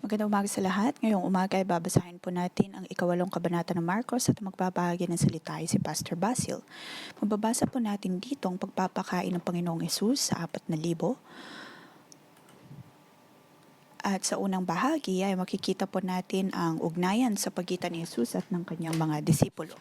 Magandang umaga sa lahat. Ngayong umaga ay babasahin po natin ang ikawalong kabanata ng Marcos at magbabahagi ng salita ay si Pastor Basil. Mababasa po natin dito ang pagpapakain ng Panginoong Hesus sa 4,000. At sa unang bahagi ay makikita po natin ang ugnayan sa pagitan ni Hesus at ng kanyang mga disipulo.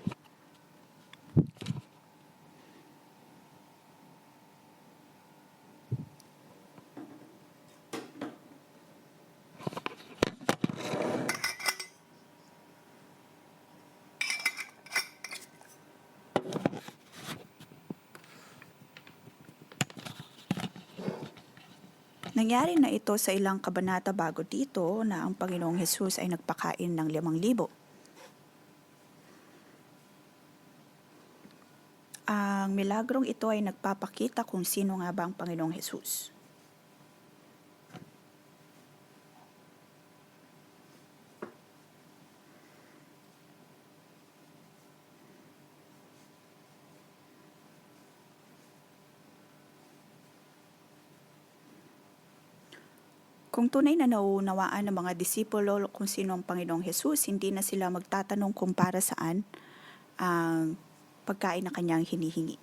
Nangyari na ito sa ilang kabanata bago dito na ang Panginoong Hesus ay nagpakain ng 5,000. Ang milagrong ito ay nagpapakita kung sino nga ba ang Panginoong Hesus. Kung tunay na nauunawaan ng mga disipulo kung sino ang Panginoong Hesus, hindi na sila magtatanong kung para saan ang pagkain na kanyang hinihingi.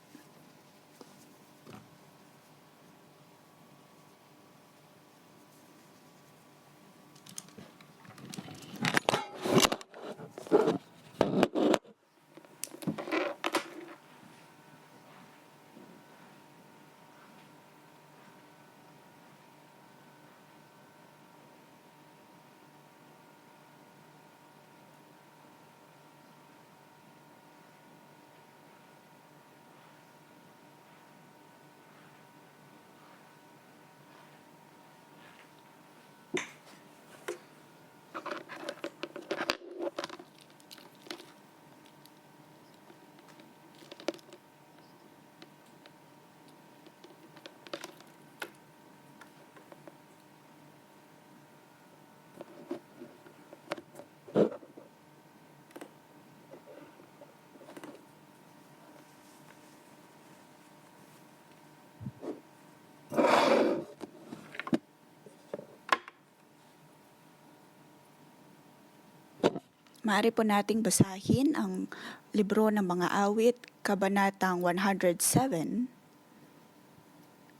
Maaari po nating basahin ang libro ng mga awit, kabanatang 107.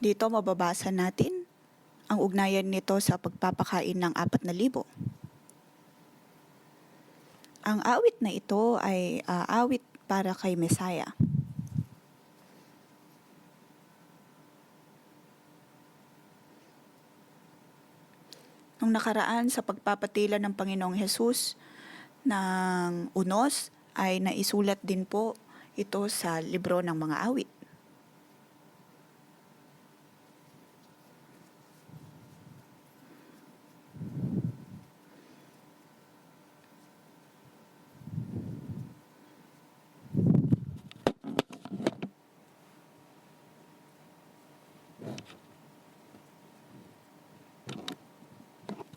Dito mababasa natin ang ugnayan nito sa pagpapakain ng 4,000. Ang awit na ito ay awit para kay Mesaya. Nung nakaraan sa pagpapatila ng Panginoong Hesus ng unos ay naisulat din po ito sa libro ng mga awit.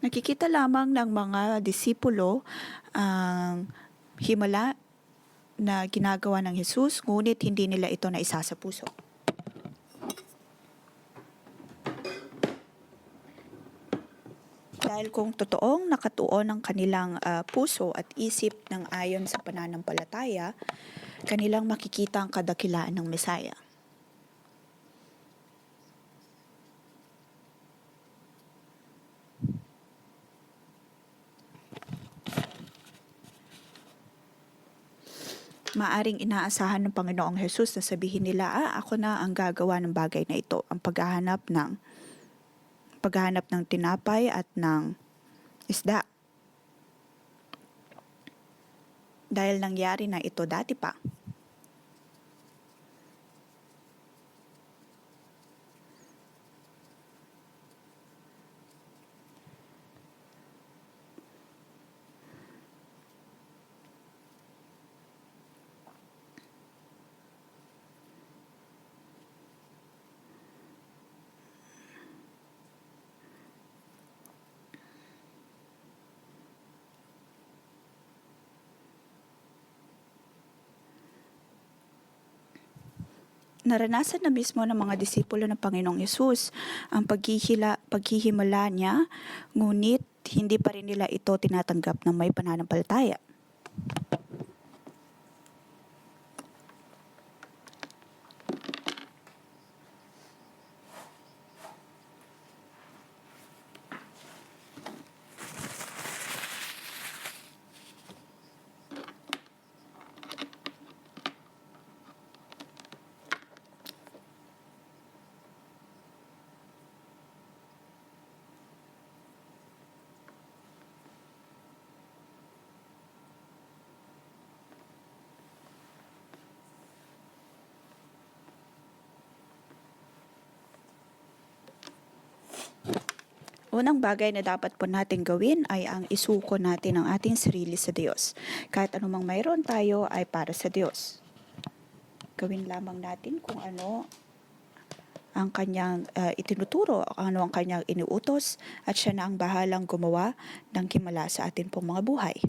Nakikita lamang ng mga disipulo ang himala na ginagawa ng Hesus, ngunit hindi nila ito naisa sa puso. Dahil kung totoong nakatuon ang kanilang puso at isip ng ayon sa pananampalataya, kanilang makikita ang kadakilaan ng Mesaya. Maaring inaasahan ng Panginoong Hesus na sabihin nila, ako na ang gagawa ng bagay na ito, ang paghahanap ng tinapay at ng isda. Dahil nangyari na ito dati pa. Naranasan na mismo ng mga disipulo ng Panginoong Hesus ang paghihimala niya, ngunit hindi pa rin nila ito tinatanggap ng may pananampalataya. Unang bagay na dapat po natin gawin ay ang isuko natin ang ating sarili sa Diyos. Kahit anumang mayroon tayo ay para sa Diyos. Gawin lamang natin kung ano ang kanyang itinuturo, ano ang kanyang iniutos, at siya na ang bahalang gumawa ng himala sa atin pong mga buhay.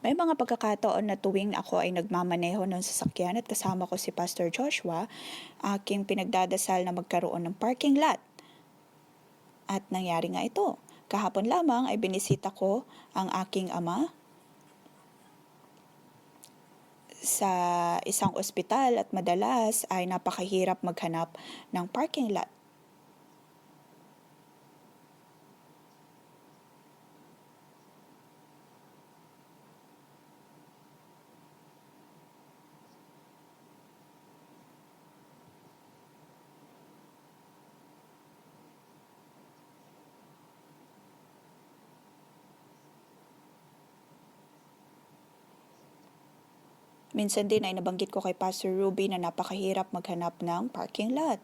May mga pagkakataon na tuwing ako ay nagmamaneho ng sasakyan at kasama ko si Pastor Joshua, aking pinagdadasal na magkaroon ng parking lot. At nangyari nga ito. Kahapon lamang ay binisita ko ang aking ama sa isang ospital at madalas ay napakahirap maghanap ng parking lot. Minsan din ay nabanggit ko kay Pastor Ruby na napakahirap maghanap ng parking lot.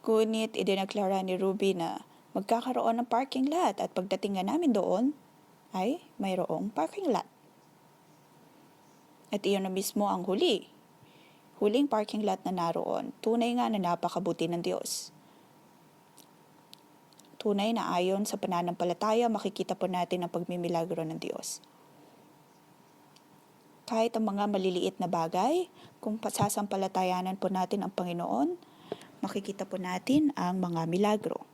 Ngunit idineklara ni Ruby na magkakaroon ng parking lot at pagdating nga namin doon ay mayroong parking lot. At iyon na mismo ang huling parking lot na naroon. Tunay nga na napakabuti ng Diyos. Tunay na ayon sa pananampalataya, makikita po natin ang pagmimilagro ng Diyos. Kahit ang mga maliliit na bagay, kung sasampalatayanan po natin ang Panginoon, makikita po natin ang mga milagro.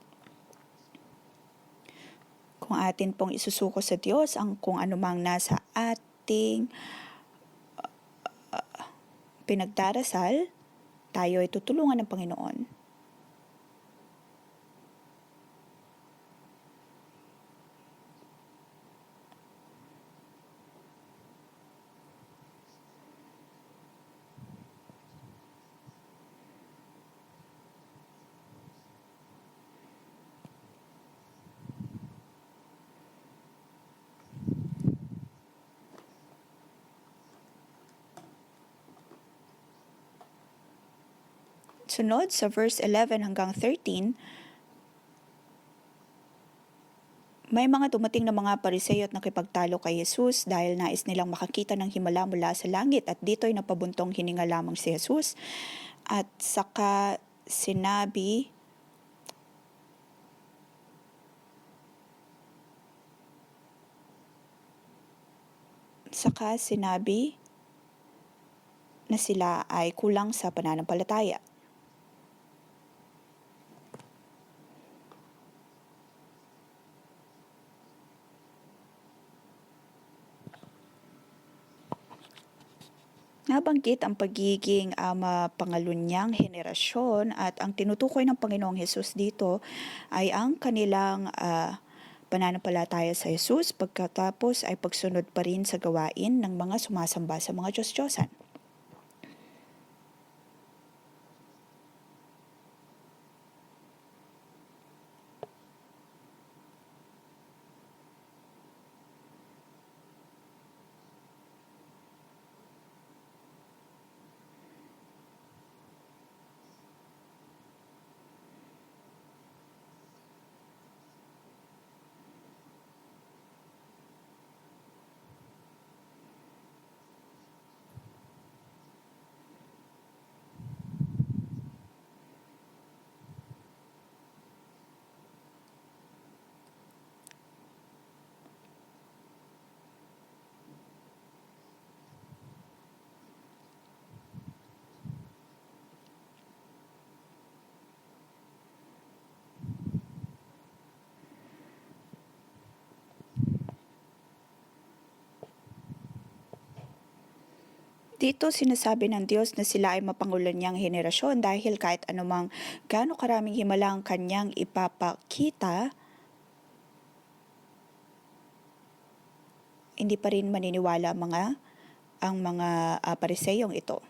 Kung atin pong isusuko sa Diyos ang kung anumang nasa ating pinagdarasal, tayo ay tutulungan ng Panginoon. Sunod sa verse 11 hanggang 13, may mga dumating na mga Pariseo at nakipagtalo kay Jesus dahil nais nilang makakita ng himala mula sa langit, at dito'y napabuntong hininga lamang si Jesus. At saka sinabi na sila ay kulang sa pananampalataya. Nabanggit ang pagiging pangalunyang henerasyon, at ang tinutukoy ng Panginoong Hesus dito ay ang kanilang pananampalataya sa Jesus, pagkatapos ay pagsunod pa rin sa gawain ng mga sumasamba sa mga Diyos-Diyosan. Dito sinasabi ng Diyos na sila ay mapangulo niyang henerasyon dahil kahit anumang gaano karaming himala ang kanyang ipapakita, hindi pa rin maniniwala ang mga pariseyong ito.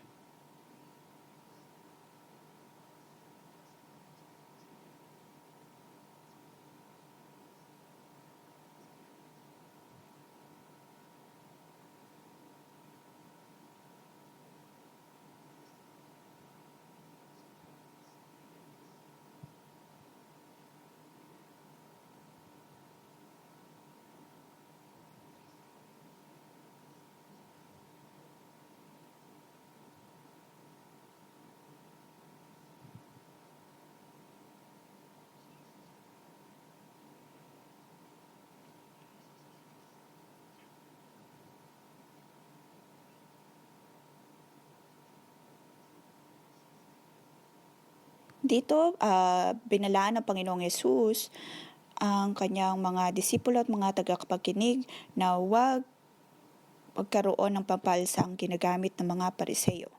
Dito, binalaan ng Panginoong Yesus ang kanyang mga disipulo at mga tagapakinig na huwag magkaroon ng pampalsang ginagamit ng mga pariseyo.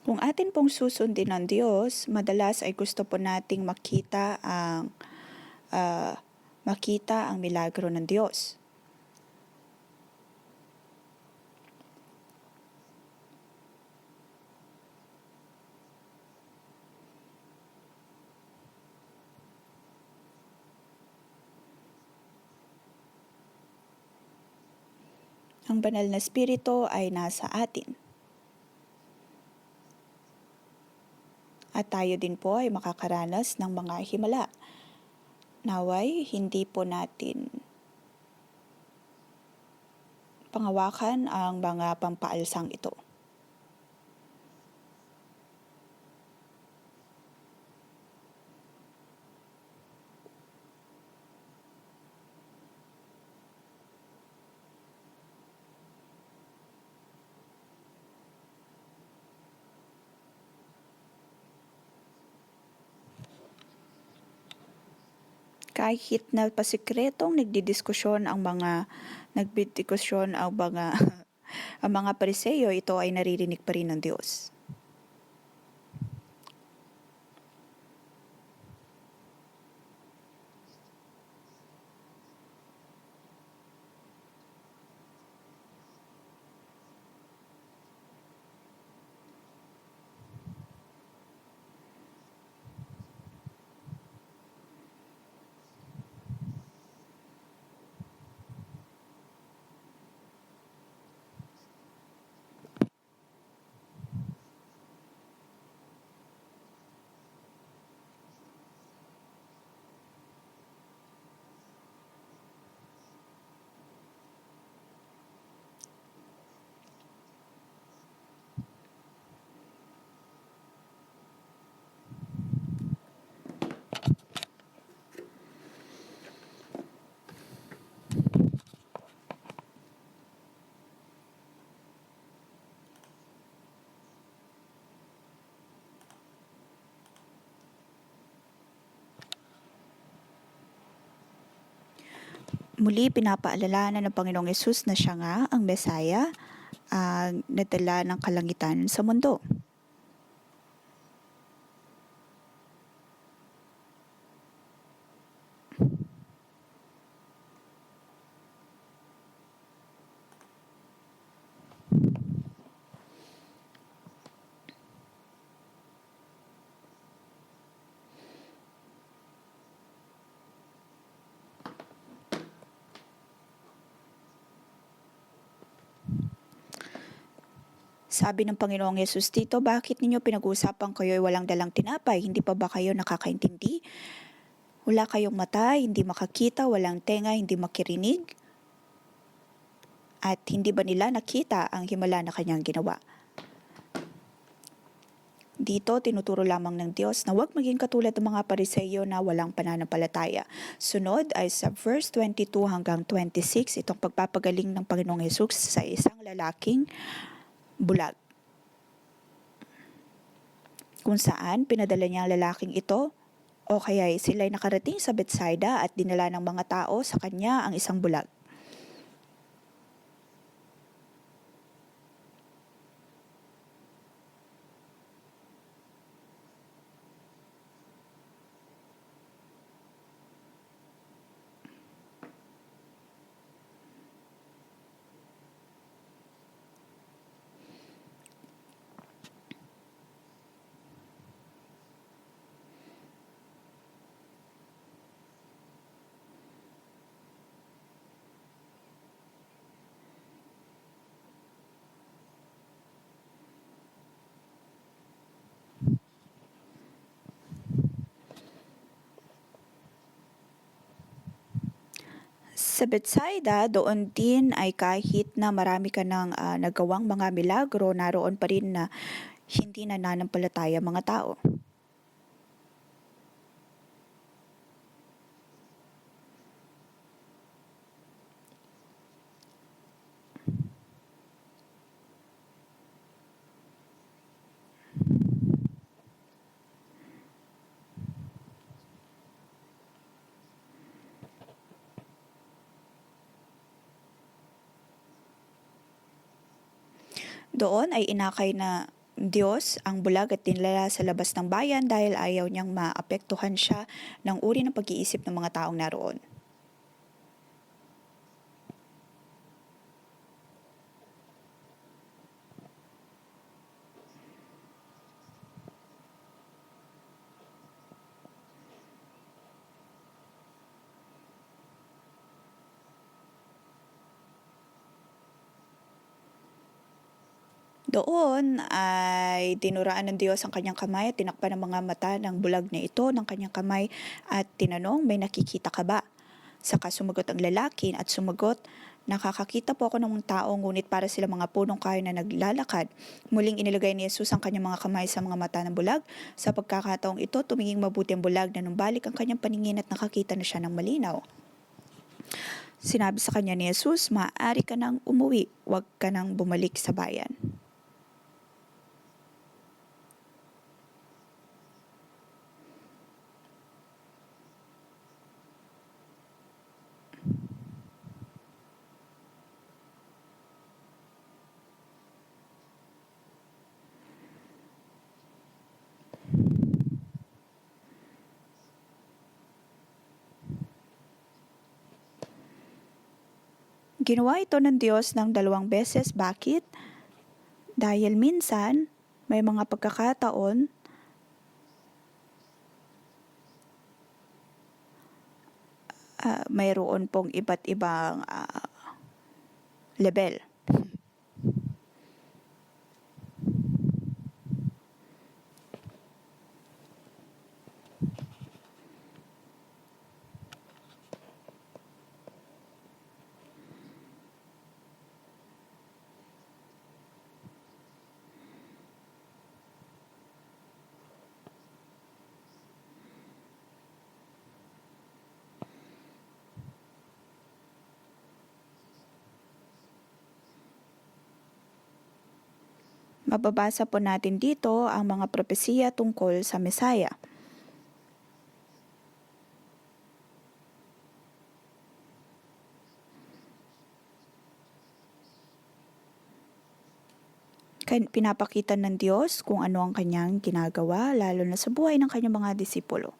Kung atin pong susundin ng Diyos, madalas ay gusto po nating makita ang milagro ng Diyos. Ang banal na espiritu ay nasa atin. At tayo din po ay makakaranas ng mga himala. Naway, hindi po natin pangawakan ang mga pampaalsang ito. Kahit na pasikretong nagdidiskusyon ang mga ang mga pariseyo, ito ay naririnig pa rin ng Diyos. Muli pinapaalala ng Panginoong Yesus na siya nga ang Mesaya, ang nadala ng kalangitan sa mundo. Sabi ng Panginoong Yesus dito, bakit ninyo pinag-uusapan kayo ay walang dalang tinapay? Hindi pa ba kayo nakakaintindi? Wala kayong mata, hindi makakita, walang tenga, hindi makirinig? At hindi ba nila nakita ang himala na kanyang ginawa? Dito, tinuturo lamang ng Diyos na huwag maging katulad ng mga Pariseyo na walang pananampalataya. Sunod ay sa verse 22 hanggang 26, itong pagpapagaling ng Panginoong Hesus sa isang lalaking bulag. Kung saan pinadala niya ang lalaking ito o kaya sila'y nakarating sa Bethsaida at dinala ng mga tao sa kanya ang isang bulag. Sa Bethsaida, doon din ay kahit na marami ka ng nagawang mga milagro, naroon pa rin na hindi nananampalataya mga tao. Doon ay inakay na Diyos ang bulag at dinala sa labas ng bayan dahil ayaw niyang maapektuhan siya ng uri ng pag-iisip ng mga taong naroon. Doon ay dinuraan ng Diyos ang kanyang kamay at tinakpan ng mga mata ng bulag na ito ng kanyang kamay at tinanong, may nakikita ka ba? Saka sumagot ang lalaki at sumagot, nakakakita po ako ng mga tao ngunit para sila mga punong kahoy na naglalakad. Muling inilagay ni Jesus ang kanyang mga kamay sa mga mata ng bulag. Sa pagkakataong ito, tuminging mabuti ang bulag na numbalik ang kanyang paningin at nakakita na siya ng malinaw. Sinabi sa kanya ni Jesus, maaari ka nang umuwi, huwag ka nang bumalik sa bayan. Ginawa ito ng Diyos ng 2 beses. Bakit? Dahil minsan, may mga pagkakataon mayroon pong iba't ibang level. Mababasa po natin dito ang mga propesiya tungkol sa Mesaya. Pinapakita ng Diyos kung ano ang kanyang ginagawa, lalo na sa buhay ng kanyang mga disipulo.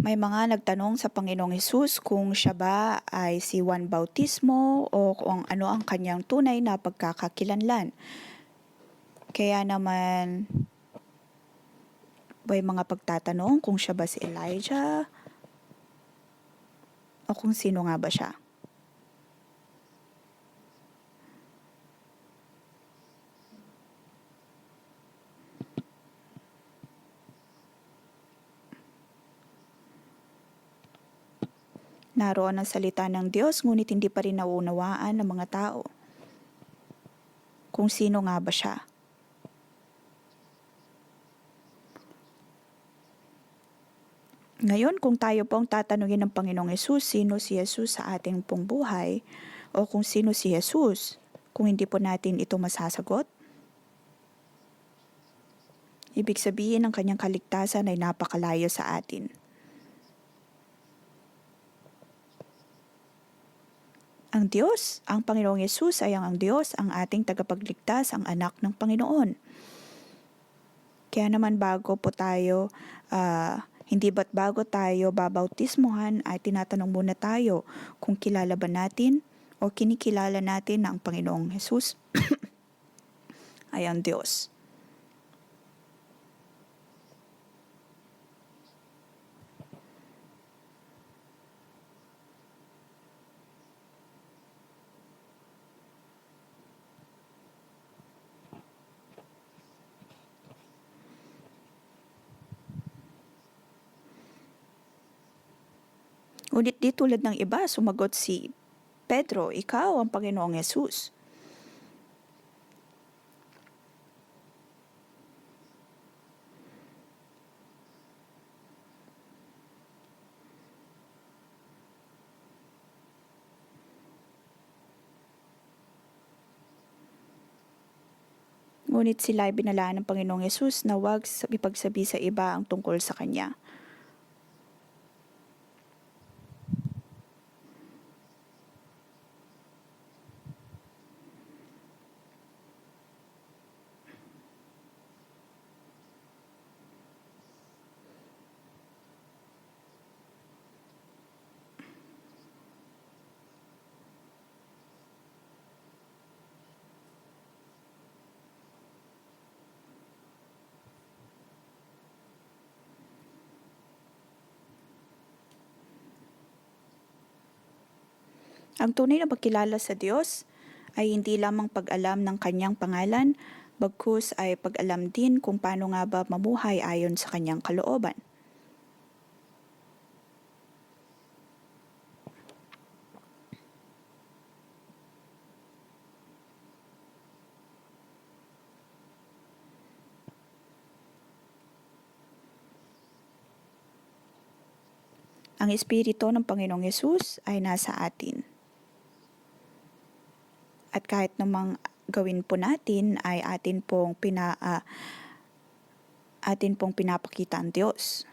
May mga nagtanong sa Panginoong Hesus kung siya ba ay si Juan Bautismo o kung ano ang kanyang tunay na pagkakakilanlan. Kaya naman may mga pagtatanong kung siya ba si Elijah o kung sino nga ba siya. Naroon ang salita ng Diyos, ngunit hindi pa rin nauunawaan ng mga tao kung sino nga ba siya. Ngayon, kung tayo pong tatanungin ng Panginoong Hesus, sino si Hesus sa ating pong buhay, o kung sino si Hesus, kung hindi po natin ito masasagot, ibig sabihin ng kanyang kaligtasan ay napakalayo sa atin. Ang Diyos, ang Panginoong Hesus ay ang Diyos, ang ating tagapagligtas, ang anak ng Panginoon. Kaya naman hindi ba't bago tayo babautismuhan ay tinatanong muna tayo kung kilala ba natin o kinikilala natin na ang Panginoong Hesus ay ang Diyos. Ngunit di tulad ng iba, sumagot si Pedro, ikaw ang Panginoong Hesus. Ngunit sila ay binalaan ng Panginoong Hesus na huwag ipagsabi sa iba ang tungkol sa Kanya. Ang tunay na pagkilala sa Diyos ay hindi lamang pag-alam ng Kanyang pangalan, bagkus ay pag-alam din kung paano nga ba mamuhay ayon sa Kanyang kalooban. Ang Espiritu ng Panginoong Hesus ay nasa atin. At kahit namang gawin po natin ay atin pong pinapakita ang Diyos.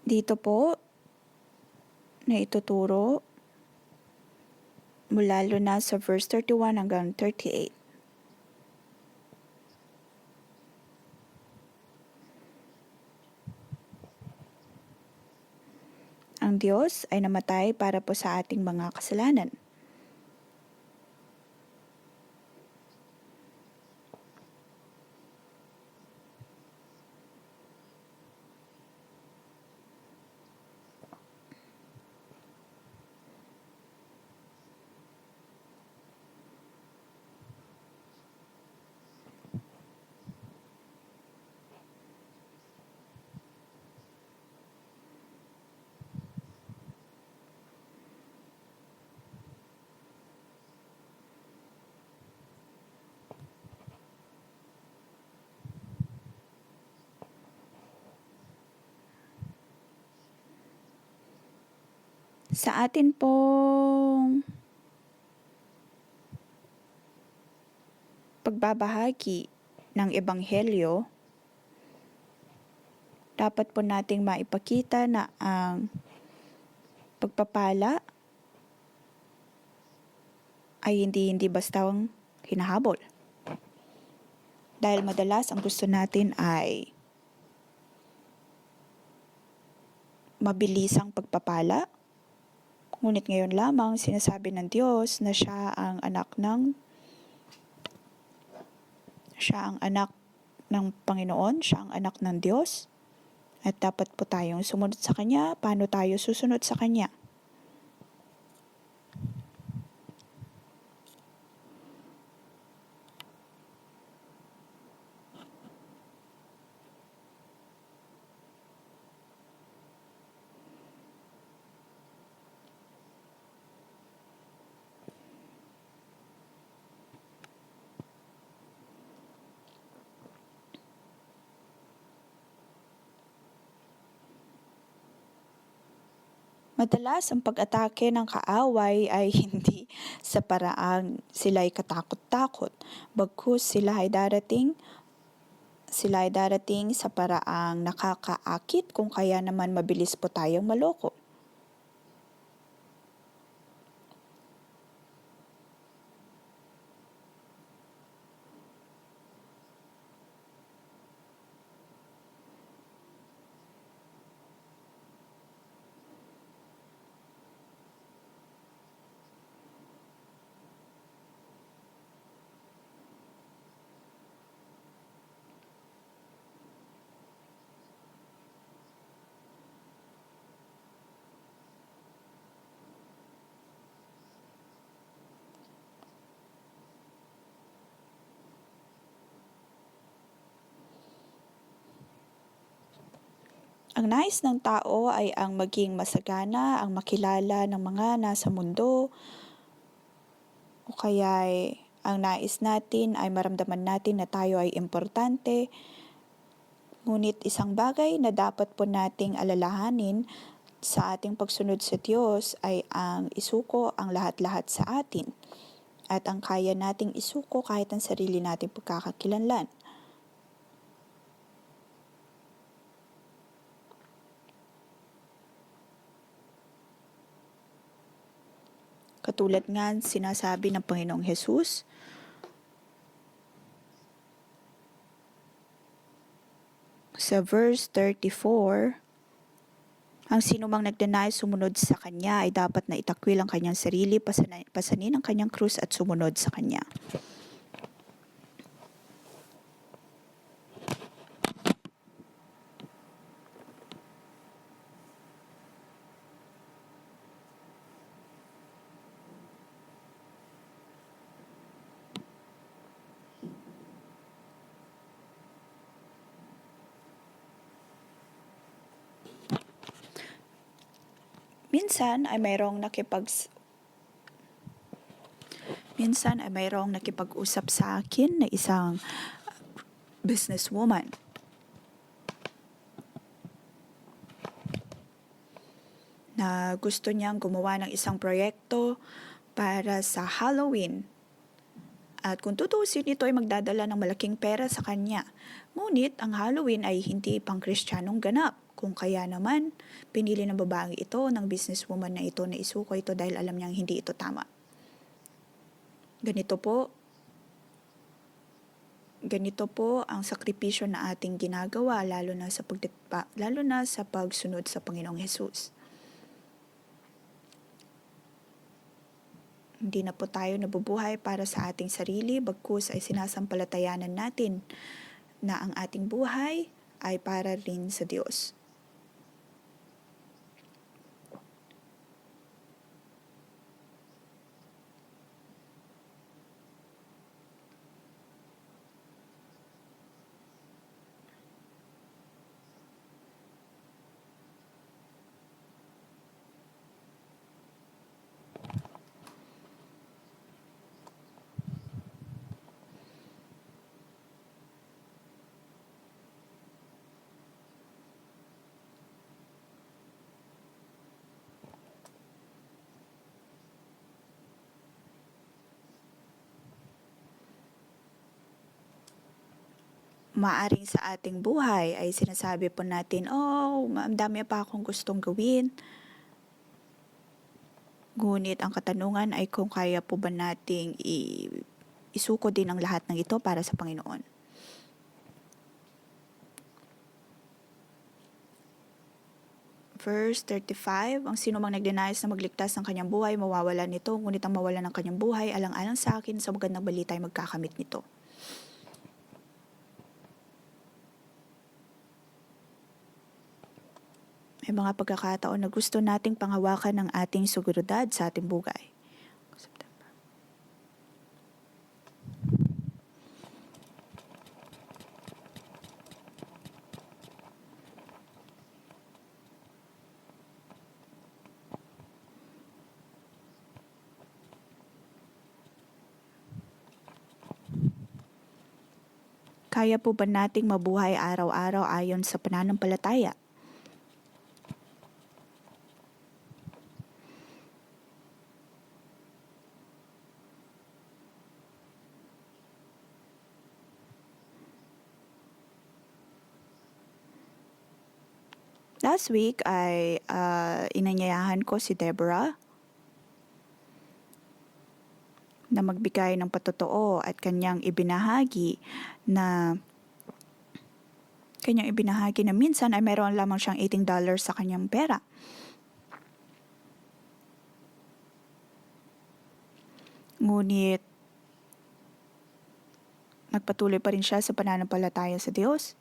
Dito po na ituturo mula na sa verse 31 hanggang 38. Ang Diyos ay namatay para po sa ating mga kasalanan. Sa atin pong pagbabahagi ng Ebanghelyo, dapat po nating maipakita na ang pagpapala ay hindi bastang hinahabol. Dahil madalas ang gusto natin ay mabilisang pagpapala. Ngunit ngayon lamang sinasabi ng Diyos na siya ang anak ng Panginoon, siya ang anak ng Diyos. At dapat po tayong sumunod sa Kanya. Paano tayo susunod sa Kanya? Madalas ang pag-atake ng kaaway ay hindi sa paraang sila ay katakot-takot, bagkus sila ay darating sa paraang nakakaakit kung kaya naman mabilis po tayong maloko. Ang nais ng tao ay ang maging masagana, ang makilala ng mga nasa mundo, o kaya ang nais natin ay maramdaman natin na tayo ay importante. Ngunit isang bagay na dapat po nating alalahanin sa ating pagsunod sa Diyos ay ang isuko ang lahat-lahat sa atin at ang kaya nating isuko kahit ang sarili nating pagkakakilanlan. Katulad nga sinasabi ng Panginoong Hesus, sa verse 34, ang sinumang nagdanais sumunod sa Kanya ay dapat na itakwil ang kanyang sarili, pasanin ang kanyang krus at sumunod sa Kanya. Minsan ay mayroong nakipag-usap sa akin na isang businesswoman. Na gusto niyang gumawa ng isang proyekto para sa Halloween. At kung tutuusin, ito ay magdadala ng malaking pera sa kanya. Ngunit ang Halloween ay hindi pang Kristiyanong ganap. Kung kaya naman, pinili ng babaeng ito, ng businesswoman na ito, na isuko ito dahil alam niyang hindi ito tama. Ganito po ang sakripisyo na ating ginagawa, lalo na sa pagsunod sa Panginoong Hesus. Hindi na po tayo nabubuhay para sa ating sarili, bagkus ay sinasampalatayanan natin na ang ating buhay ay para rin sa Diyos. Maaring sa ating buhay ay sinasabi po natin, ang dami pa akong gustong gawin. Ngunit ang katanungan ay kung kaya po ba nating isuko din ang lahat ng ito para sa Panginoon. Verse 35, ang sino mang nagdenayas na magligtas ng kanyang buhay, mawawala nito, ngunit ang mawala ng kanyang buhay, alang-alang sa akin, sa magandang balita ay magkakamit nito. May mga pagkakataon na gusto nating panghawakan ng ating seguridad sa ating buhay. Kaya po ba nating mabuhay araw-araw ayon sa pananampalataya? Last week ay inanyayahan ko si Deborah na magbigay ng patotoo at kanyang ibinahagi na minsan ay meron lamang siyang $18 sa kanyang pera. Ngunit nagpatuloy pa rin siya sa pananampalataya sa Diyos.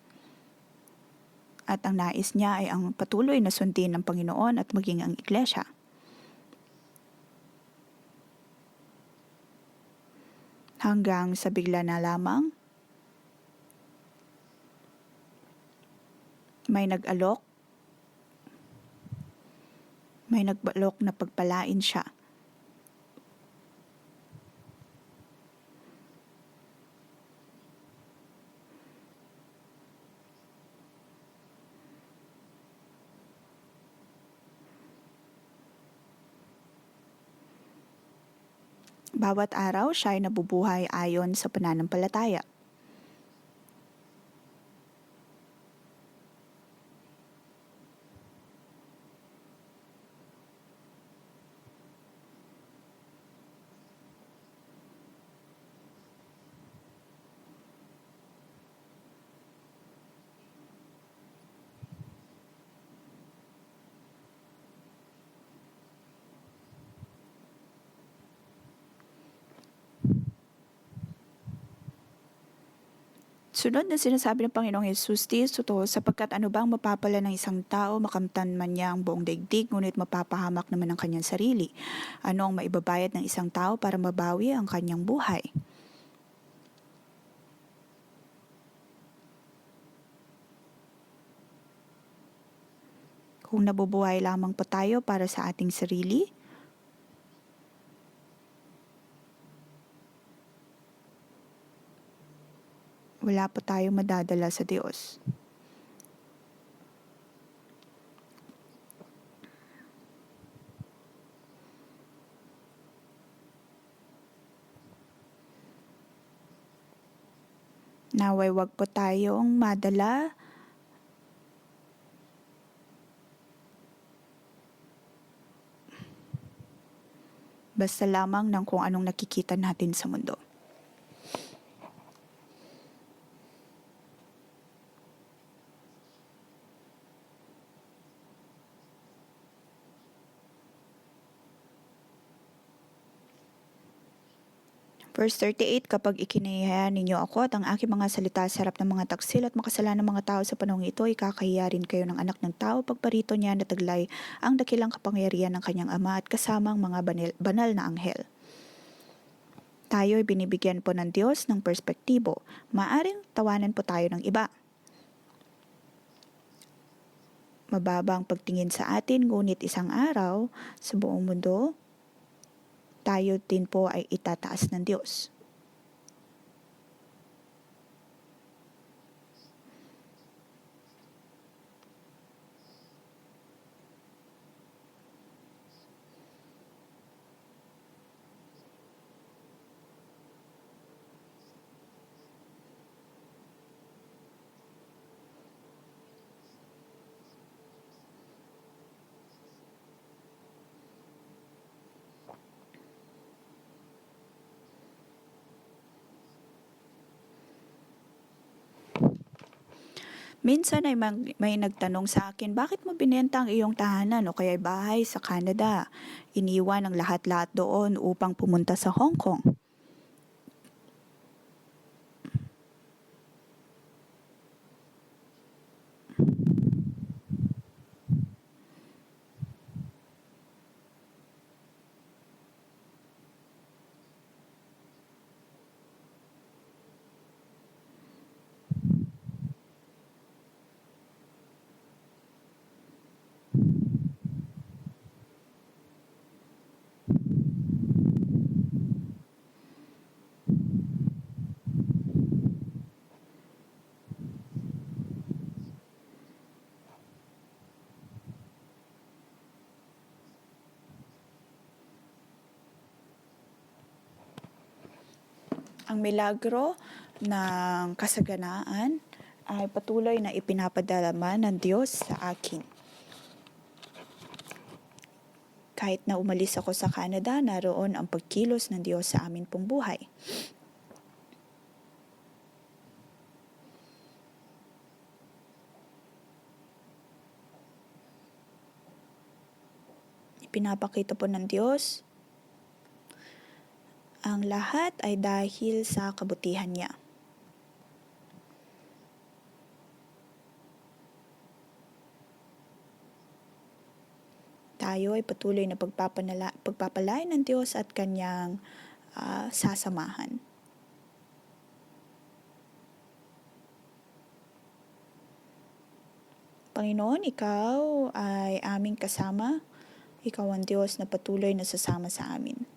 At ang nais niya ay ang patuloy na sundin ng Panginoon at maging ang iglesia. Hanggang sa bigla na lamang, may nag-alok na pagpalain siya. Bawat araw siya ay nabubuhay ayon sa pananampalataya. Sunod na sinasabi ng Panginoong Hesus, "Tiis totoo, sapagkat ano bang mapapala ng isang tao, makamtan man niya ang buong daigdig, ngunit mapapahamak naman ang kanyang sarili. Ano ang maibabayad ng isang tao para mabawi ang kanyang buhay?" Kung nabubuhay lamang po tayo para sa ating sarili, wala po tayong madadala sa Diyos. Naway wag po tayong madala basta lamang ng kung anong nakikita natin sa mundo. Verse 38, kapag ikinihaya ninyo ako at ang aking mga salita sa harap ng mga taksil at makasalanang mga tao sa panahong ito, ikakahiya rin kayo ng anak ng tao pagparito niya na taglay ang dakilang kapangyarihan ng kanyang ama at kasamang mga banal na anghel. Tayo ay binibigyan po ng Diyos ng perspektibo. Maaring tawanan po tayo ng iba. Mababa ang pagtingin sa atin, ngunit isang araw sa buong mundo, tayo din po ay itataas ng Diyos. Minsan ay may nagtanong sa akin, bakit mo binenta ang iyong tahanan o kaya bahay sa Canada? Iniwan ang lahat-lahat doon upang pumunta sa Hong Kong. Ang milagro ng kasaganaan ay patuloy na ipinapadalama ng Diyos sa akin. Kahit na umalis ako sa Canada, naroon ang pagkilos ng Diyos sa amin pong buhay. Ipinapakita po ng Diyos ang lahat ay dahil sa kabutihan niya. Tayo ay patuloy na pagpapalain ng Diyos at kanyang sasamahan. Panginoon, ikaw ay aming kasama. Ikaw ang Diyos na patuloy na sasama sa amin.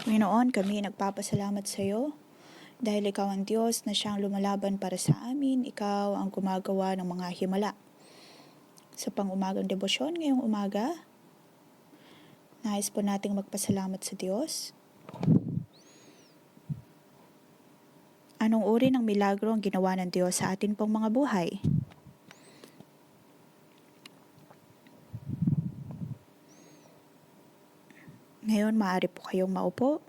Panginoon, kami nagpapasalamat sa iyo dahil ikaw ang Diyos na siyang lumalaban para sa amin. Ikaw ang gumagawa ng mga himala. Sa pang-umagang debosyon ngayong umaga, nais po nating magpasalamat sa Diyos. Anong uri ng milagro ang ginawa ng Diyos sa atin pong mga buhay? Ngayon, maaari po kayong maupo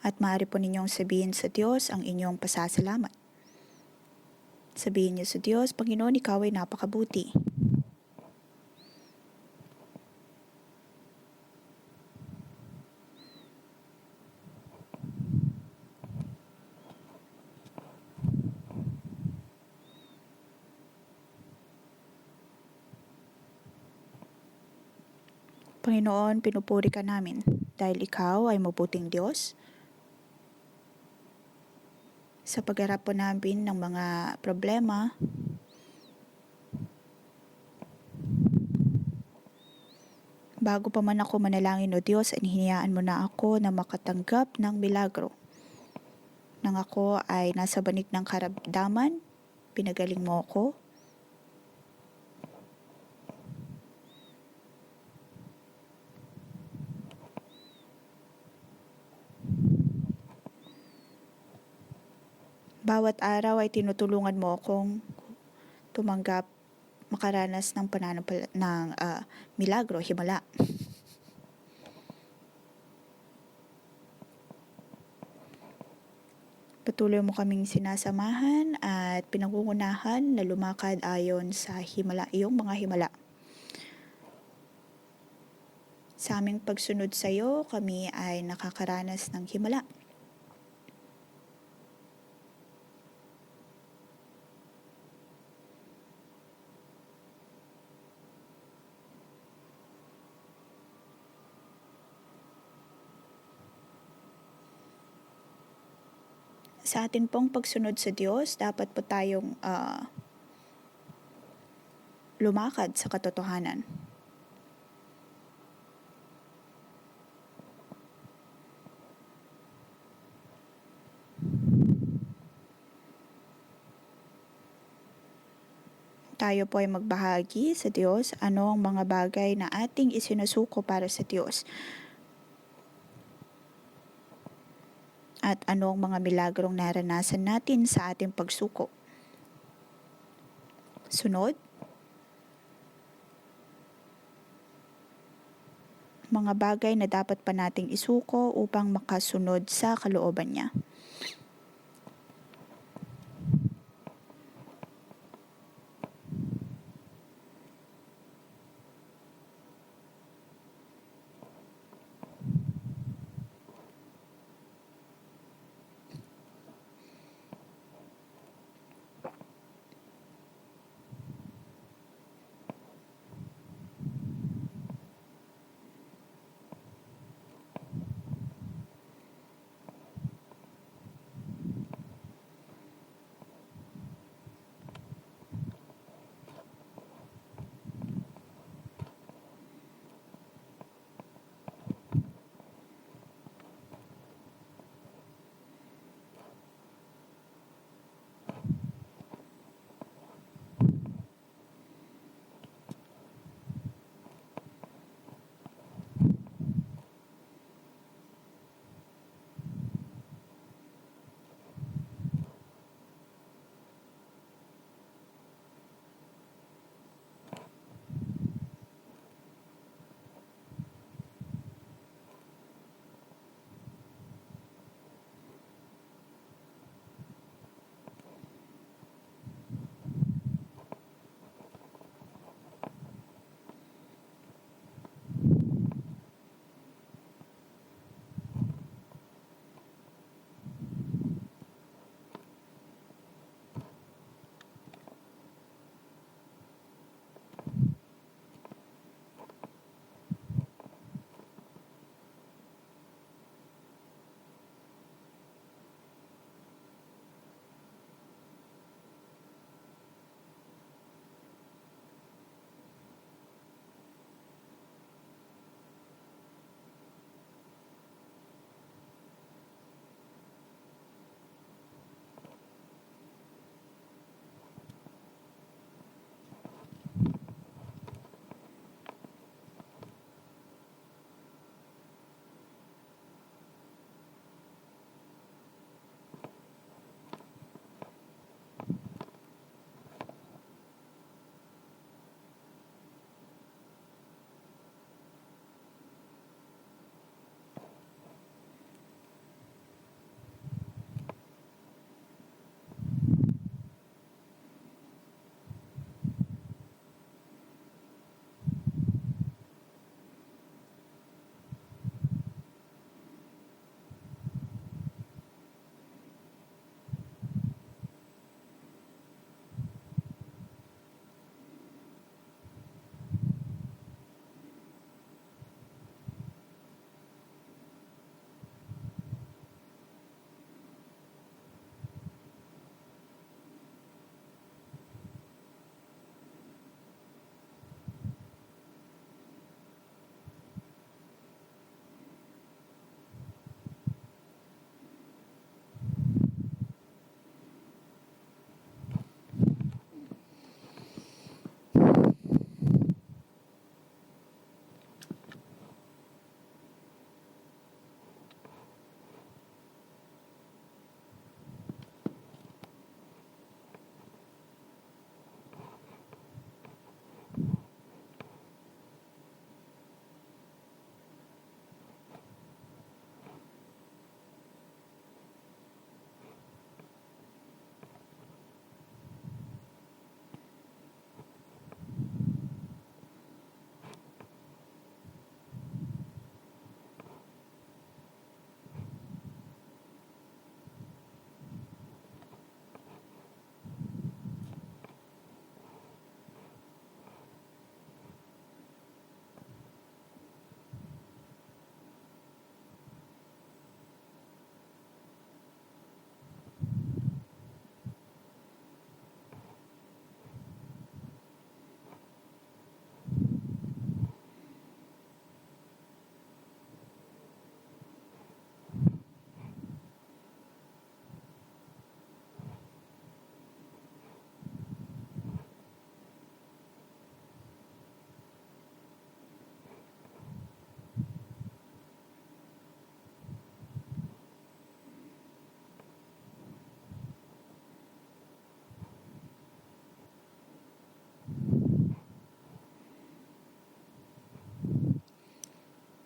at maaari po ninyong sabihin sa Diyos ang inyong pasasalamat. Sabihin niyo sa Diyos, Panginoon, ikaw ay napakabuti. Panginoon, pinupuri ka namin dahil ikaw ay mabuting Diyos. Sa pagharap po namin ng mga problema, bago pa man ako manalangin o Diyos, hinihayaan mo na ako na makatanggap ng milagro. Nang ako ay nasa banig ng karamdaman, pinagaling mo ako. Bawat araw ay tinutulungan mo akong tumanggap, makaranas ng milagro, himala. Patuloy mo kaming sinasamahan at pinangungunahan na lumakad ayon sa iyong mga himala. Sa aming pagsunod sa iyo, kami ay nakakaranas ng himala. Sa atin pong pagsunod sa Diyos, dapat po tayong lumakad sa katotohanan. Tayo po ay magbahagi sa Diyos ano ang mga bagay na ating isinusuko para sa Diyos. At ano ang mga milagrong naranasan natin sa ating pagsuko. Sunod, mga bagay na dapat pa nating isuko upang makasunod sa kalooban niya.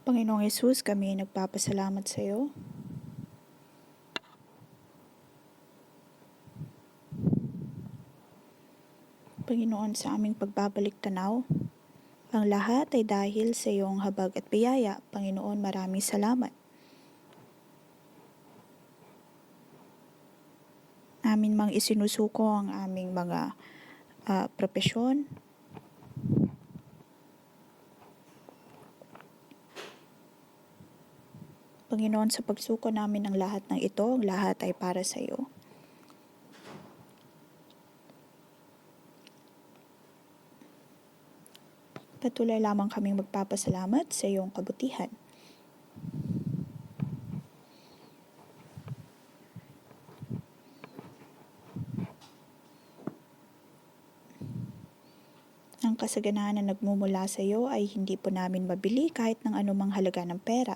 Panginoong Yesus, kami ay nagpapasalamat sa iyo. Panginoon, sa aming pagbabalik tanaw, ang lahat ay dahil sa iyong habag at biyaya. Panginoon, maraming salamat. Amin mang isinusuko ang aming mga propesyon. Panginoon, sa pagsuko namin ng lahat ng ito, ang lahat ay para sa iyo. Patuloy lamang kaming magpapasalamat sa iyong kabutihan. Ang kasaganaan na nagmumula sa iyo ay hindi po namin mabili kahit ng anumang halaga ng pera.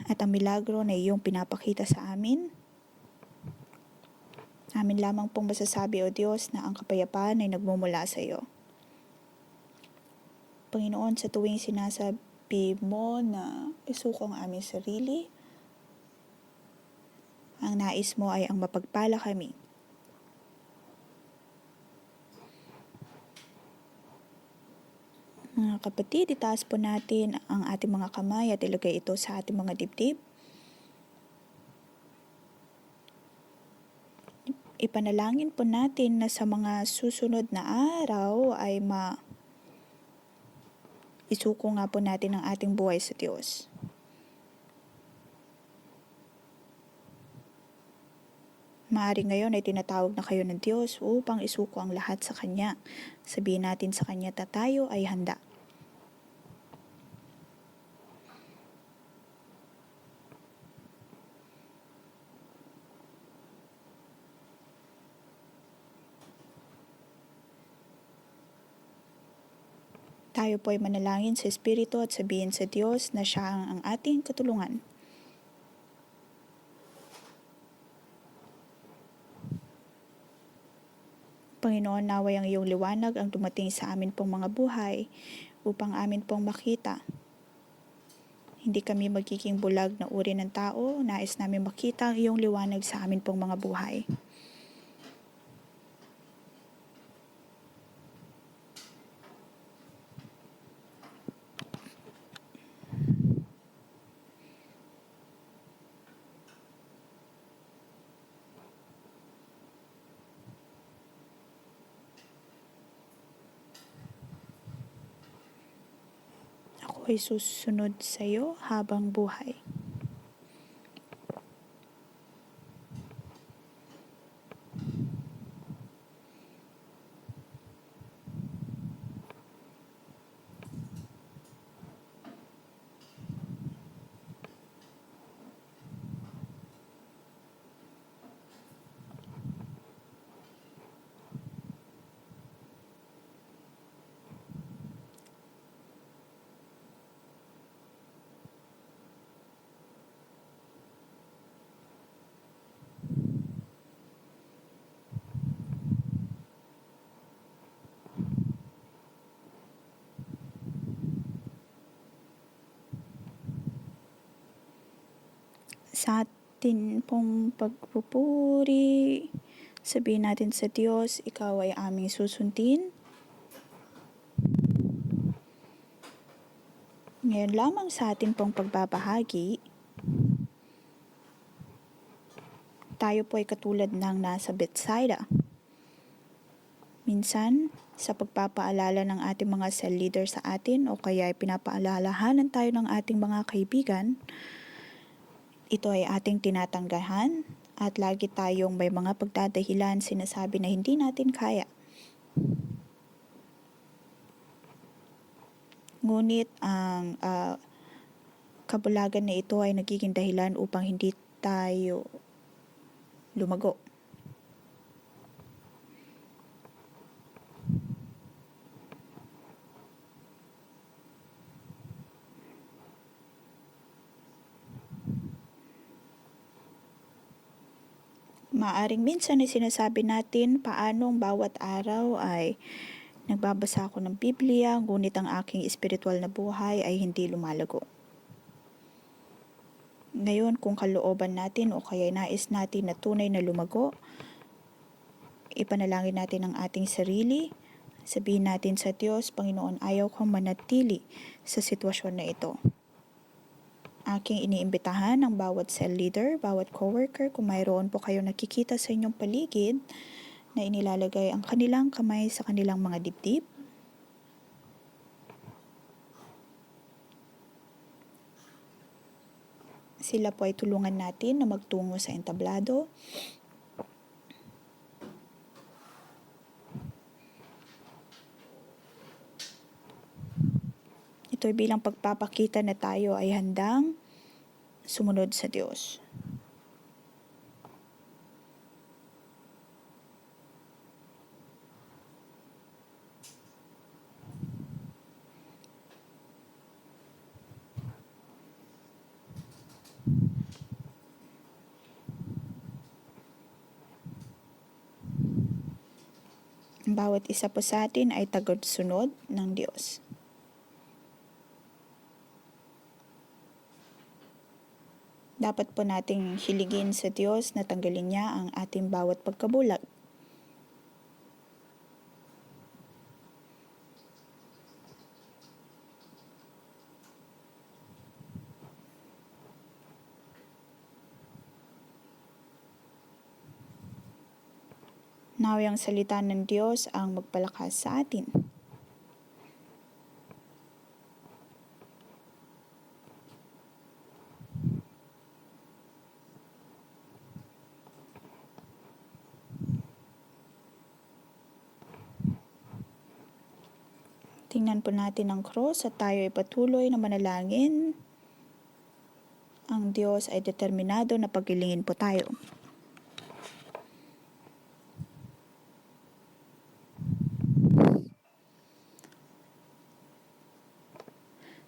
At ang milagro na iyong pinapakita sa amin lamang pong masasabi, O Diyos, na ang kapayapaan ay nagmumula sa iyo. Panginoon, sa tuwing sinasabi mo na isuko ang aming sarili, ang nais mo ay ang mapagpala kami. Mga kapatid, itaas po natin ang ating mga kamay at ilagay ito sa ating mga dibdib. Ipanalangin po natin na sa mga susunod na araw ay isuko nga po natin ang ating buhay sa Diyos. Maaari ngayon ay tinatawag na kayo ng Diyos upang isuko ang lahat sa Kanya. Sabihin natin sa Kanya na tayo ay handa. Tayo po ay manalangin sa Espiritu at sabihin sa Diyos na siya ang ating katulungan. Panginoon, naway ang iyong liwanag ang dumating sa amin pong mga buhay upang amin pong makita. Hindi kami magiging bulag na uri ng tao, nais namin makita ang iyong liwanag sa amin pong mga buhay. Ako ay susunod sa iyo habang buhay. Sa atin pong pagpupuri, sabihin natin sa Diyos, ikaw ay aming susundin. Ngayon lamang sa atin pong pagbabahagi, tayo po ay katulad ng nasa Bethsaida. Minsan, sa pagpapaalala ng ating mga cell leader sa atin o kaya ay pinapaalalahanan tayo ng ating mga kaibigan, ito ay ating tinatanggahan at lagi tayong may mga pagdadahilan sinasabi na hindi natin kaya. Ngunit ang kabulagan na ito ay nagiging dahilan upang hindi tayo lumago. Maaring minsan ay sinasabi natin paanong bawat araw ay Nagbabasa ako ng Biblia, ngunit ang aking espiritual na buhay ay hindi lumalago. Ngayon, kung kalooban natin o kaya nais natin na tunay na lumago, ipanalangin natin ang ating sarili. Sabihin natin sa Diyos, Panginoon, ayaw kong manatili sa sitwasyon na ito. Aking iniimbitahan ang bawat cell leader, bawat coworker, kung mayroon po kayong nakikita sa inyong paligid na inilalagay ang kanilang kamay sa kanilang mga dibdib. Sila po ay tulungan natin na magtungo sa entablado. Ito ay bilang pagpapakita na tayo ay handang sumunod sa Diyos. Ang bawat isa po sa atin ay tagasunod ng Diyos. Dapat po nating hiligin sa Diyos na tanggalin niya ang ating bawat pagkabulag. Nawa ang salita ng Diyos ang magpalakas sa atin. Tingnan po natin ang cross at tayo ay patuloy na manalangin. Ang Diyos ay determinado na pagilingin po tayo.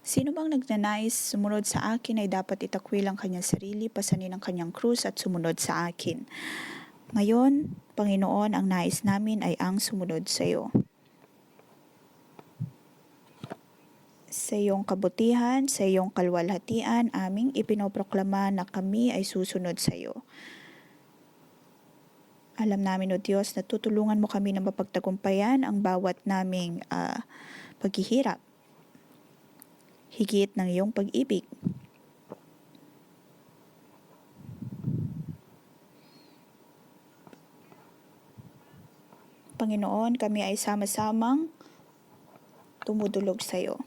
Sino bang nagnanais sumunod sa akin ay dapat itakwil ang kanyang sarili, pasanin ang kanyang krus at sumunod sa akin. Ngayon, Panginoon, ang nais namin ay ang sumunod sa iyo. Sa iyong kabutihan, sa iyong kalwalhatian, aming ipinoproklama na kami ay susunod sa iyo. Alam namin, O Diyos, na tutulungan mo kami na mapagtagumpayan ang bawat naming paghihirap. Higit ng iyong pag-ibig. Panginoon, kami ay sama-samang tumudulog sa iyo.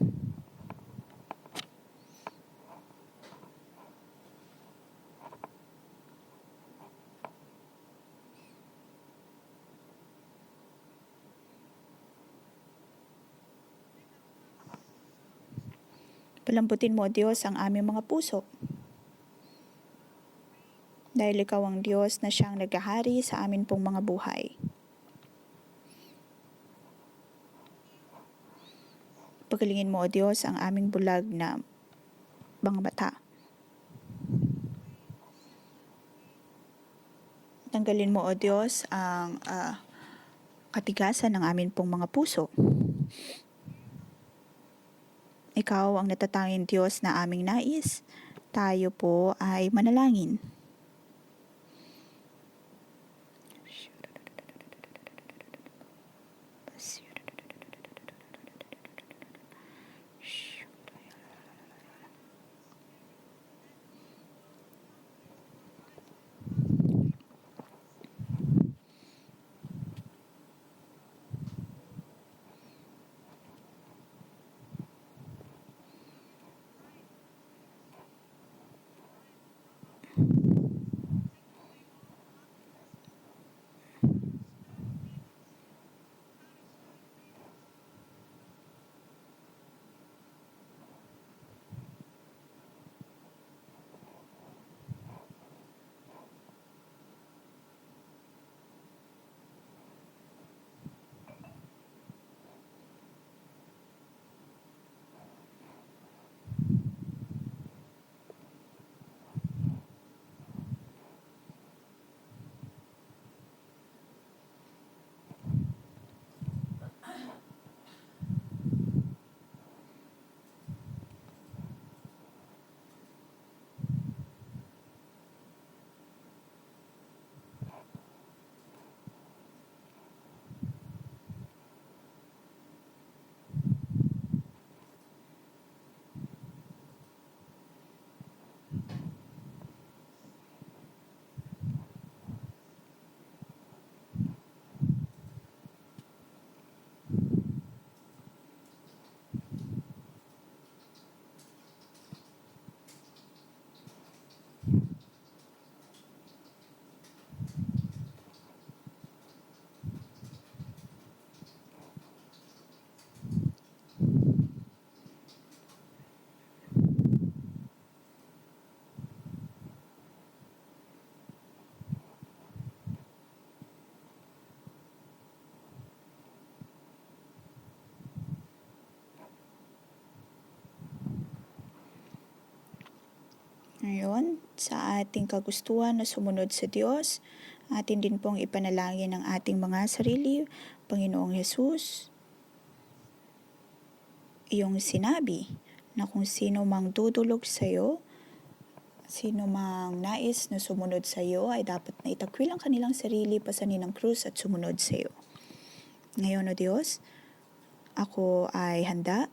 Palambutin mo, O Diyos, ang aming mga puso. Dahil ikaw ang Diyos na siyang naghahari sa amin pong mga buhay. Pagalingin mo, O Diyos, ang aming bulag na mga mata. Tanggalin mo, O Diyos, ang katigasan ng amin pong mga puso. Ikaw ang natatanging Diyos na aming nais. Tayo po ay manalangin. Ngayon, sa ating kagustuhan na sumunod sa Diyos, atin din pong ipanalangin ang ating mga sarili. Panginoong Hesus, iyong sinabi na kung sino mang dudulog sa iyo, sino mang nais na sumunod sa iyo ay dapat na itakwil ang kanilang sarili, pasanin ng krus at sumunod sa iyo. Ngayon, O Diyos, ako ay handa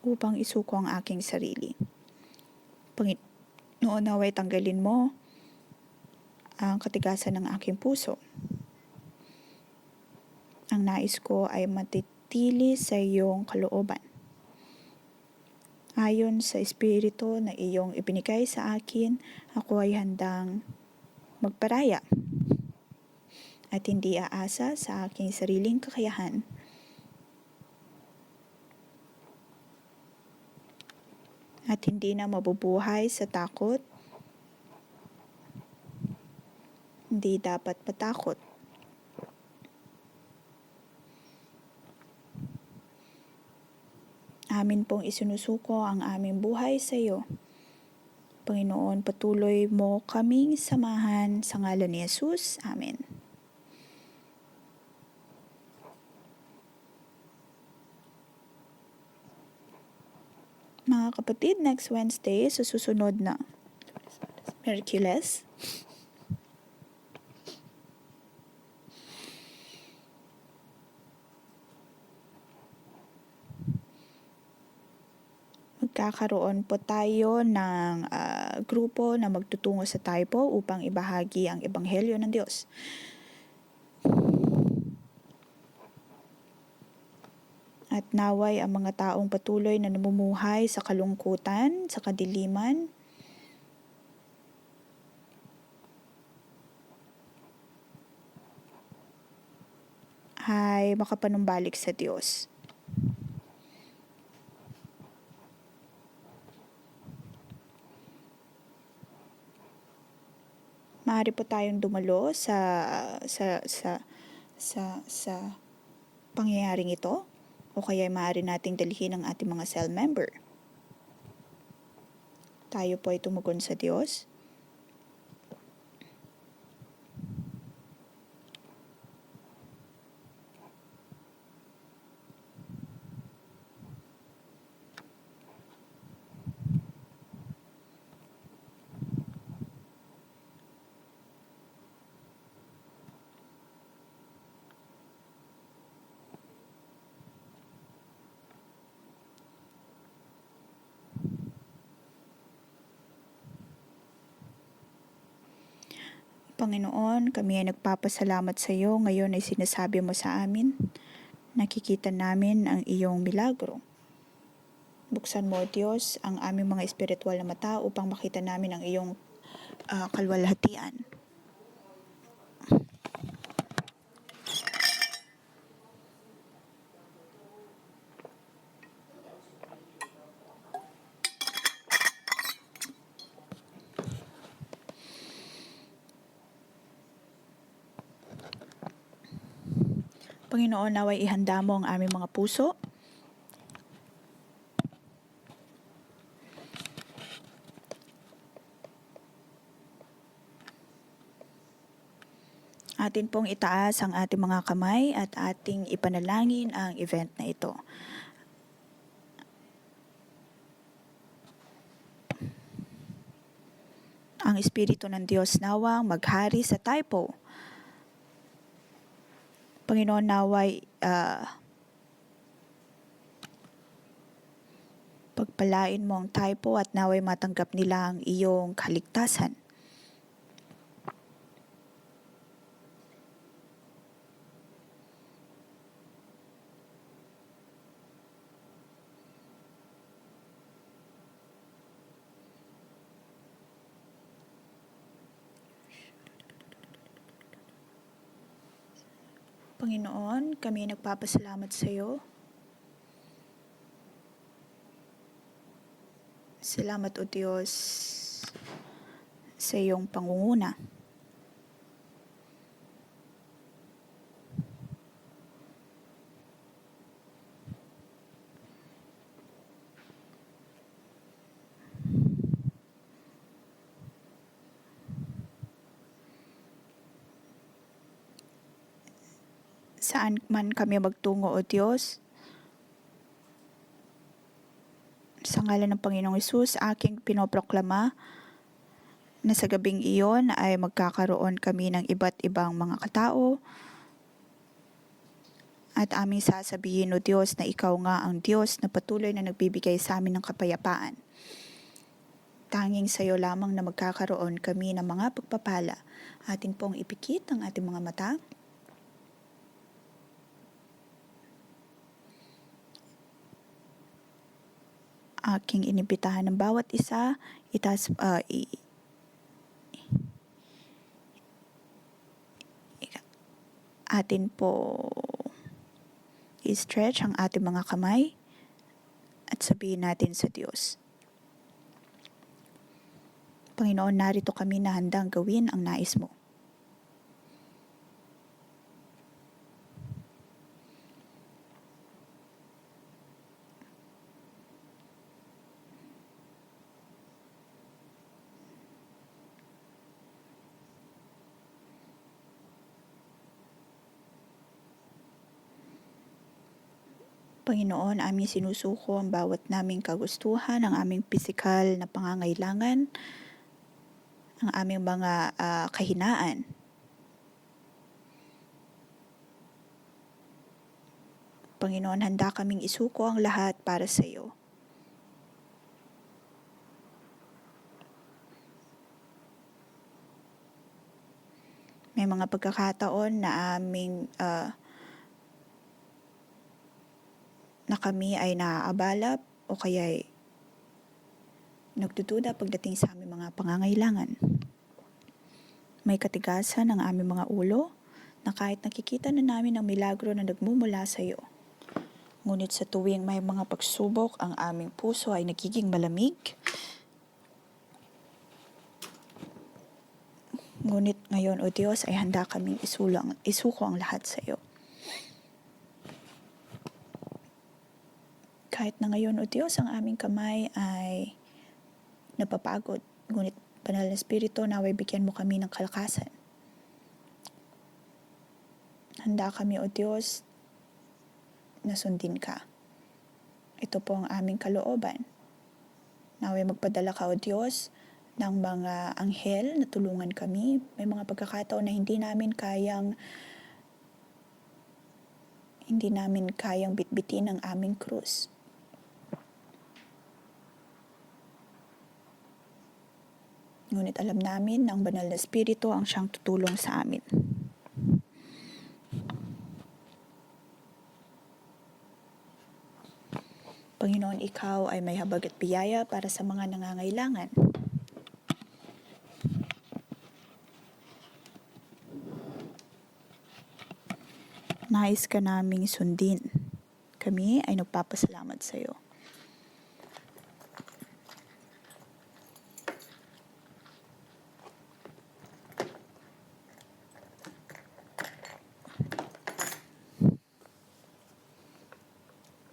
upang isuko ang aking sarili. Panginoon, naway tanggalin mo ang katigasan ng aking puso. Ang nais ko ay matitili sa iyong kalooban. Ayon sa Espiritu na iyong ibinigay sa akin, ako ay handang magparaya at hindi aasa sa aking sariling kakayahan. At hindi na mabubuhay sa takot. Hindi dapat matakot. Amin pong isinusuko ang aming buhay sa iyo. Panginoon, patuloy mo kaming samahan sa ngalan ni Jesus. Amen. Mga kapatid, next Wednesday sa susunod na Merkules, magkakaroon po tayo ng grupo na magtutungo sa Taipo upang ibahagi ang Ebanghelyo ng Diyos. At naway ang mga taong patuloy na namumuhay sa kalungkutan, sa kadiliman, ay makapanumbalik sa Diyos. Maaari po tayong dumalo sa pangyayaring ito, o kaya maaari nating dalhin ang ating mga cell member. Tayo po ay tumugon sa Diyos. Panginoon, kami ay nagpapasalamat sa iyo. Ngayon ay sinasabi mo sa amin, nakikita namin ang iyong milagro. Buksan mo, Diyos, ang aming mga espiritual na mata upang makita namin ang iyong kalwalhatian. Panginoon, naway ihanda mo ang aming mga puso. Atin pong itaas ang ating mga kamay at ating ipanalangin ang event na ito. Ang Espiritu ng Diyos nawang maghari sa Taipo. Panginoon, naway pagpalain mo ang Taipo at naway matanggap nila ang iyong kaligtasan. Panginoon, kami nagpapasalamat sa iyo. Salamat, O Diyos, sa iyong pangunguna. Saan man kami magtungo, O Diyos, sa ngalan ng Panginoong Hesus, aking pinoproklama na sa gabing iyon ay magkakaroon kami ng iba't ibang mga katao at aming sasabihin, O Diyos, na Ikaw nga ang Diyos na patuloy na nagbibigay sa amin ng kapayapaan. Tanging sa iyo lamang na magkakaroon kami ng mga pagpapala. Atin pong ipikit ang ating mga mata. Aking inibitahan ng bawat isa, atin po i-stretch ang ating mga kamay at sabihin natin sa Diyos, Panginoon, narito kami na handang gawin ang nais mo. Panginoon, aming sinusuko ang bawat naming kagustuhan, ang aming pisikal na pangangailangan, ang aming mga kahinaan. Panginoon, handa kaming isuko ang lahat para sa iyo. May mga pagkakataon na na kami ay naaabala o kaya ay nagdududa pagdating sa aming mga pangangailangan. May katigasan ang aming mga ulo na kahit nakikita na namin ang milagro na nagmumula sa iyo. Ngunit sa tuwing may mga pagsubok, ang aming puso ay nagiging malamig. Ngunit ngayon, O Diyos, ay handa kaming isuko ang lahat sa iyo. Kahit na ngayon, O Diyos, ang aming kamay ay napapagod. Ngunit, Banal na Espiritu, naway bigyan mo kami ng kalakasan. Handa kami, O Diyos, na sundin ka. Ito po ang aming kalooban. Naway magpadala ka, O Diyos, ng mga anghel na tulungan kami. May mga pagkakataon na hindi namin kayang bitbitin ang aming krus. Ngunit alam namin na ang Banal na Espiritu ang siyang tutulong sa amin. Panginoon, Ikaw ay may habag at biyaya para sa mga nangangailangan. Nais ka naming sundin. Kami ay nagpapasalamat sa iyo.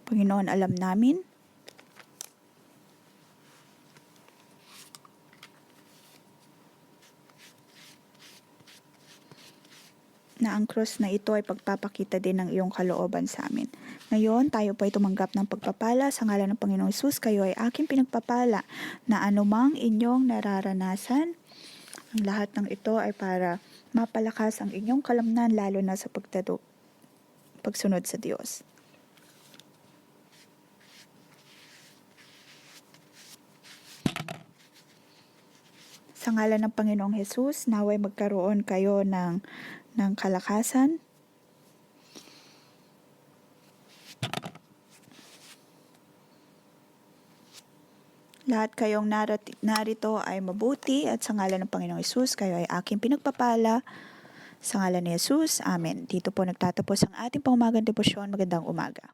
Panginoon, alam namin na ang krus na ito ay pagpapakita din ng iyong kalooban sa amin. Ngayon, tayo po ay tumanggap ng pagpapala sa ngalan ng Panginoong Hesus. Kayo ay aking pinagpapala na anumang inyong nararanasan, ang lahat ng ito ay para mapalakas ang inyong kalamnan lalo na sa pagsunod sa Diyos. Sa ngalan ng Panginoong Hesus, naway magkaroon kayo ng kalakasan. Lahat kayong narito ay mabuti at sa ngalan ng Panginoong Hesus, kayo ay aking pinagpapala. Sa ngalan ni Hesus, Amen. Dito po nagtatapos ang ating pangumagang debosyon. Magandang umaga.